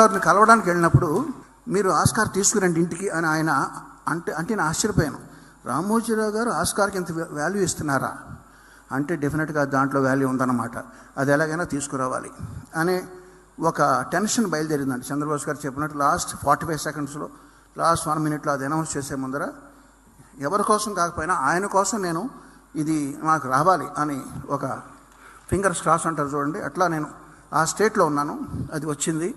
గారిని కలవడానికి వెళ్ళినప్పుడు మీరు ఆస్కార్ తీసుకురండి ఇంటికి అని ఆయన అంటే నేను ఆశ్చర్యపోయాను. రామోజీరావు గారు ఆస్కార్కి ఇంత వాల్యూ ఇస్తున్నారా అంటే డెఫినెట్గా దాంట్లో వాల్యూ ఉందన్నమాట. అది ఎలాగైనా తీసుకురావాలి అనే ఒక టెన్షన్ బయలుదేరిందండి. చంద్రబాబు గారు చెప్పినట్టు లాస్ట్ 45 సెకండ్స్లో, లాస్ట్ 1 మినిట్లో అది అనౌన్స్ చేసే ముందర ఎవరి కోసం కాకపోయినా ఆయన కోసం నేను ఇది నాకు రావాలి అని ఒక ఫింగర్స్ క్రాస్ అంటారు చూడండి, అట్లా నేను ఆ స్టేట్లో ఉన్నాను. అది వచ్చింది.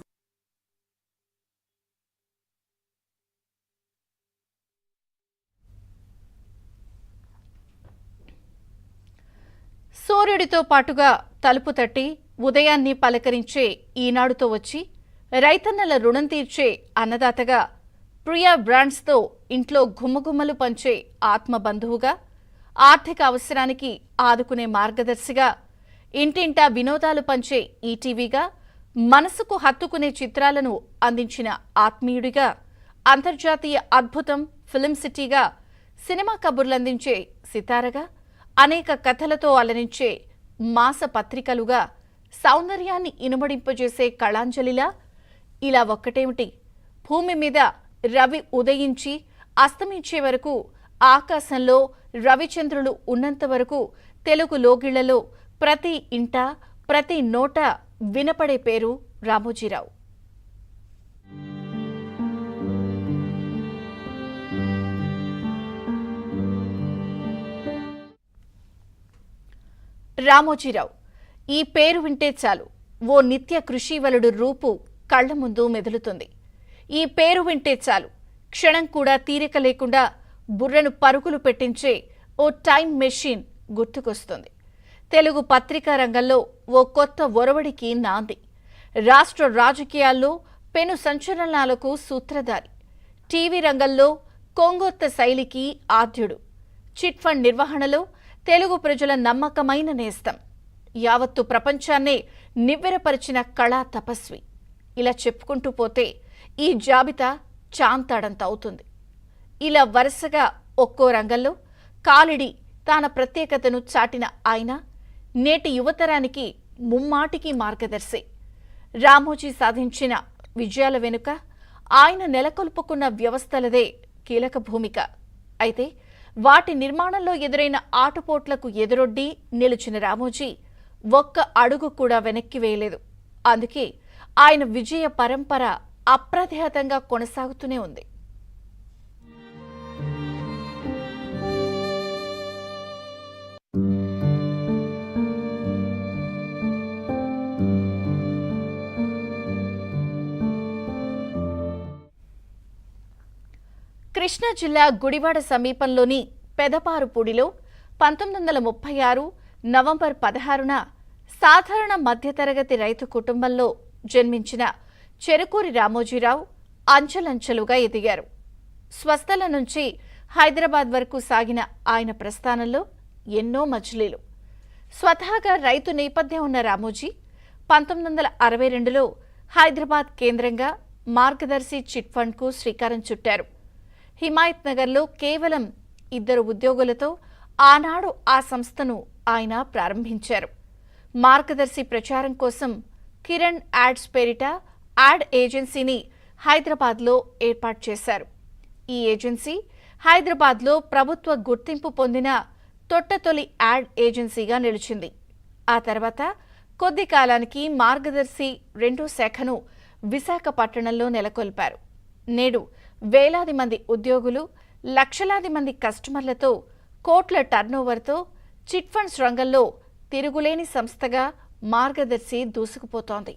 సూర్యుడితో పాటుగా తలుపు తట్టి ఉదయాన్ని పలకరించే ఈనాడుతో వచ్చి రైతన్నల రుణం తీర్చే అన్నదాతగా, ప్రియా బ్రాండ్స్తో ఇంట్లో గుమ్మగుమ్మలు పంచే ఆత్మబంధువుగా, ఆర్థిక అవసరానికి ఆదుకునే మార్గదర్శిగా, ఇంటింటా వినోదాలు పంచే ఈటీవీగా, మనసుకు హత్తుకునే చిత్రాలను అందించిన ఆత్మీయుడిగా, అంతర్జాతీయ అద్భుతం ఫిల్మ్ సిటీగా, సినిమా కబుర్లందించే సితారగా, అనేక కథలతో అలరించే మాస పత్రికలుగా, సౌందర్యాన్ని ఇనుమడింపజేసే కళాంజలిలా, ఇలా ఒక్కటేమిటి, భూమి మీద రవి ఉదయించి అస్తమించే వరకు, ఆకాశంలో రవిచంద్రులు ఉన్నంత వరకు తెలుగు లోగిళ్లలో ప్రతి ఇంట ప్రతి నోట వినపడే పేరు రామోజీరావు. రామోజీరావు ఈ పేరు వింటే చాలు ఓ నిత్య కృషివలుడు రూపు కళ్ల ముందు మెదులుతుంది. ఈ పేరు వింటే చాలు క్షణం కూడా తీరిక లేకుండా బుర్రను పరుగులు పెట్టించే ఓ టైం మెషిన్ గుర్తుకొస్తుంది. తెలుగు పత్రికా రంగంలో ఓ కొత్త ఒరవడికి నాంది. రాష్ట్ర రాజకీయాల్లో పెను సంచలనాలకు సూత్రధారి. టీవీ రంగంలో కొంగొత్త శైలికి ఆద్యుడు. చిట్ ఫండ్ నిర్వహణలో తెలుగు ప్రజల నమ్మకమైన నేస్తం. యావత్తు ప్రపంచాన్నే నివ్వెరపరిచిన కళా తపస్వి. ఇలా చెప్పుకుంటూ పోతే ఈ జాబితా చాంతాడంత అవుతుంది. ఇలా వరుసగా ఒక్కో రంగంలో కాలిడి తన ప్రత్యేకతను చాటిన ఆయన నేటి యువతరానికి ముమ్మాటికి మార్గదర్శి. రామోజీ సాధించిన విజయాల వెనుక ఆయన నెలకొల్పుకున్న వ్యవస్థలదే కీలక భూమిక. అయితే వాటి నిర్మాణంలో ఎదురైన ఆటుపోట్లకు ఎదురొడ్డి నిలిచిన రామోజీ ఒక్క అడుగు కూడా వెనక్కి వేయలేదు. అందుకే ఆయన విజయ పరంపర అప్రతిహతంగా కొనసాగుతూనే ఉంది. కృష్ణా జిల్లా గుడివాడ సమీపంలోని పెదపారుపూడిలో 1936 నవంబర్ 16న సాధారణ మధ్యతరగతి రైతు కుటుంబంలో జన్మించిన చెరుకూరి రామోజీరావు అంచెలంచెలుగా ఎదిగారు. స్వస్థల నుంచి హైదరాబాద్ వరకు సాగిన ఆయన ప్రస్థానంలో ఎన్నో మజిలీలు. స్వతహాగా రైతు నేపథ్యం ఉన్న రామోజీ 1962లో హైదరాబాద్ కేంద్రంగా మార్గదర్శి చిట్ ఫండ్కు శ్రీకారం చుట్టారు. హిమాయత్ నగర్లో కేవలం 2 ఉద్యోగులతో ఆనాడు ఆ సంస్థను ఆయన ప్రారంభించారు. మార్గదర్శి ప్రచారం కోసం కిరణ్ యాడ్స్ పేరిట యాడ్ ఏజెన్సీని హైదరాబాద్లో ఏర్పాటు చేశారు. ఈ ఏజెన్సీ హైదరాబాద్లో ప్రభుత్వ గుర్తింపు పొందిన తొట్టతొలి యాడ్ ఏజెన్సీగా నిలిచింది. ఆ తర్వాత కొద్ది కాలానికి మార్గదర్శి 2వ శాఖను విశాఖపట్టణంలో నెలకొల్పారు. నేడు వేలాది మంది ఉద్యోగులు, లక్షలాది మంది కస్టమర్లతో, కోట్ల టర్నోవర్తో చిట్ ఫండ్స్ రంగంలో తిరుగులేని సంస్థగా మార్గదర్శి దూసుకుపోతోంది.